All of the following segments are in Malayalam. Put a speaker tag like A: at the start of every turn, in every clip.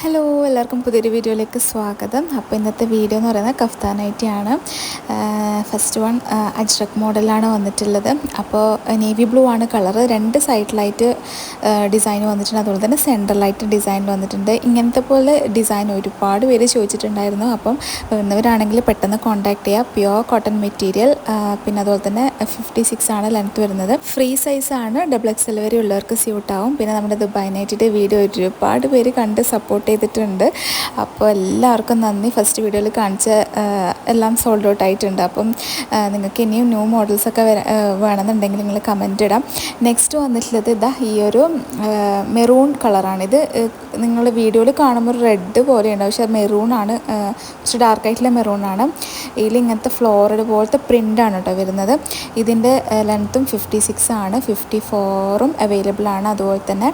A: ഹലോ, എല്ലാവർക്കും പുതിയൊരു വീഡിയോയിലേക്ക് സ്വാഗതം. അപ്പോൾ ഇന്നത്തെ വീഡിയോ എന്ന് പറയുന്നത് കഫ്താൻ നൈറ്റിയാണ്. ഫസ്റ്റ് വൺ അജ്രക് മോഡലാണ് വന്നിട്ടുള്ളത്. അപ്പോൾ നേവി ബ്ലൂ ആണ് കളറ്. രണ്ട് സൈഡിലായിട്ട് ഡിസൈൻ വന്നിട്ടുണ്ട്, അതുപോലെ തന്നെ സെൻറ്ററിലായിട്ട് ഡിസൈൻ വന്നിട്ടുണ്ട്. ഇങ്ങനത്തെ പോലെ ഡിസൈൻ ഒരുപാട് പേര് ചോദിച്ചിട്ടുണ്ടായിരുന്നു. അപ്പം വരുന്നവരാണെങ്കിൽ പെട്ടെന്ന് കോൺടാക്ട് ചെയ്യുക. പ്യുവർ കോട്ടൺ മെറ്റീരിയൽ, പിന്നെ അതുപോലെ തന്നെ 56 ആണ് ലെങ്ത്ത് വരുന്നത്. ഫ്രീ സൈസാണ്, XXL വരെ ഉള്ളവർക്ക് സ്യൂട്ടാവും. പിന്നെ നമ്മുടെ ദുബായ് നൈറ്റിൻ്റെ വീഡിയോ ഒരുപാട് പേര് കണ്ട് സപ്പോർട്ട് ചെയ്തിട്ടുണ്ട്. അപ്പോൾ എല്ലാവർക്കും നന്ദി. ഫസ്റ്റ് വീഡിയോയിൽ കാണിച്ച എല്ലാം സോൾഡ് ഔട്ട് ആയിട്ടുണ്ട്. അപ്പം നിങ്ങൾക്ക് ഇനിയും ന്യൂ മോഡൽസൊക്കെ വേണമെന്നുണ്ടെങ്കിൽ നിങ്ങൾ കമൻറ്റ് ഇടാം. നെക്സ്റ്റ് വന്നിട്ടുള്ളത് ഇതാ ഈ ഒരു മെറൂൺ കളറാണിത്. നിങ്ങൾ വീഡിയോയിൽ കാണുമ്പോൾ റെഡ് പോലെയുണ്ട്, പക്ഷേ മെറൂണാണ്, കുറച്ച് ഡാർക്കായിട്ടുള്ള മെറൂണാണ്. ഇതിൽ ഇങ്ങനത്തെ ഫ്ലോറൽ പോലത്തെ പ്രിൻ്റാണ് കേട്ടോ വരുന്നത്. ഇതിൻ്റെ ലെങ്ത്തും 56 ആണ്, 54ഉം അവൈലബിൾ ആണ്. അതുപോലെ തന്നെ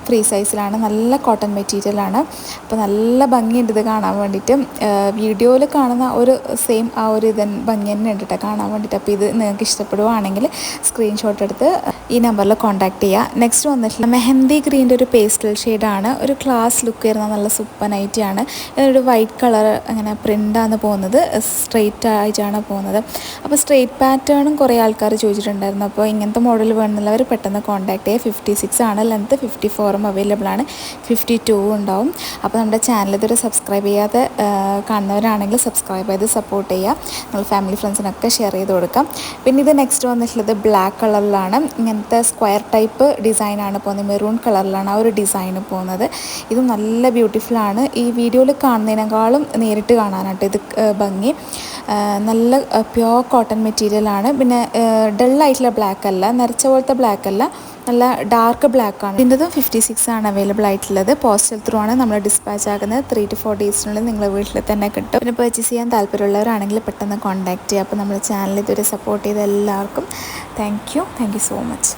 A: ഫ്രീ സൈസിലാണ്, നല്ല കോട്ടൺ മെറ്റീരിയലാണ്. അപ്പോൾ നല്ല ഭംഗിയുണ്ട് ഇത് കാണാൻ വേണ്ടിയിട്ട്. വീഡിയോയിൽ കാണുന്ന ഒരു സെയിം ആ ഒരു ഭംഗി തന്നെ ഉണ്ട് കേട്ടോ കാണാൻ വേണ്ടിയിട്ട്. അപ്പോൾ ഇത് നിങ്ങൾക്ക് ഇഷ്ടപ്പെടുവാണെങ്കിൽ സ്ക്രീൻഷോട്ട് എടുത്ത് ഈ നമ്പറിൽ കോൺടാക്ട് ചെയ്യുക. നെക്സ്റ്റ് വന്നിട്ടുള്ള മെഹന്തി ഗ്രീൻ്റെ ഒരു പേസ്റ്റൽ ഷെയ്ഡാണ്. ഒരു ക്ലാസ് ലുക്ക് വരുന്ന നല്ല സൂപ്പർ നൈറ്റിയാണ്. ഇതൊരു വൈറ്റ് കളർ അങ്ങനെ പ്രിൻ്റാണ് പോകുന്നത്, സ്ട്രെയിറ്റ് ആയിട്ടാണ് പോകുന്നത്. അപ്പോൾ സ്ട്രെയിറ്റ് പാറ്റേണും കുറേ ആൾക്കാർ ചോദിച്ചിട്ടുണ്ടായിരുന്നു. അപ്പോൾ ഇങ്ങനത്തെ മോഡൽ വേണമെന്നുള്ളവർ പെട്ടെന്ന് കോൺടാക്ട് ചെയ്യുക. 56 ആണ് ലെങ്ത്ത്, 54 അവൈലബിൾ ആണ്, 52 ഉണ്ടാവും. അപ്പോൾ നമ്മുടെ ചാനൽ ഇതൊരു സബ്സ്ക്രൈബ് ചെയ്യാതെ കാണുന്നവരാണെങ്കിൽ സബ്സ്ക്രൈബ് ചെയ്ത് സപ്പോർട്ട് ചെയ്യുക. നിങ്ങൾ ഫാമിലി ഫ്രണ്ട്സിനൊക്കെ ഷെയർ ചെയ്ത് കൊടുക്കാം. പിന്നെ ഇത് നെക്സ്റ്റ് വന്നിട്ടുള്ളത് ബ്ലാക്ക് കളറിലാണ്. ഇങ്ങനത്തെ സ്ക്വയർ ടൈപ്പ് ഡിസൈനാണ് പോകുന്നത്, മെറൂൺ കളറിലാണ് ആ ഒരു ഡിസൈൻ പോകുന്നത്. ഇത് നല്ല ബ്യൂട്ടിഫുള്ളാണ്. ഈ വീഡിയോയിൽ കാണുന്നതിനേക്കാളും നേരിട്ട് കാണാനായിട്ട് ഇത് ഭംഗി. നല്ല പ്യുവർ കോട്ടൺ മെറ്റീരിയലാണ്. പിന്നെ ഡള്ളായിട്ടുള്ള ബ്ലാക്ക് അല്ല, നരച്ച പോലത്തെ ബ്ലാക്ക് അല്ല, നല്ല ഡാർക്ക് ബ്ലാക്ക് ആണ്. ഇതിൻ്റെതും 56 ആണ് അവൈലബിൾ ആയിട്ടുള്ളത്. പോസ്റ്റൽ ത്രൂ ആണ് നമ്മൾ ഡിസ്പാച്ച് ആക്കുന്നത്. 3 to 4 ഡേയ്സിനുള്ളിൽ നിങ്ങളുടെ വീട്ടിൽ തന്നെ കിട്ടും. പിന്നെ പർച്ചേസ് ചെയ്യാൻ താല്പര്യമുള്ളവരാണെങ്കിൽ പെട്ടെന്ന് കോൺടാക്ട് ചെയ്യുക. അപ്പോൾ നമ്മുടെ ചാനൽ ഇതുവരെ സപ്പോർട്ട് ചെയ്ത എല്ലാവർക്കും താങ്ക് യു സോ മച്ച്.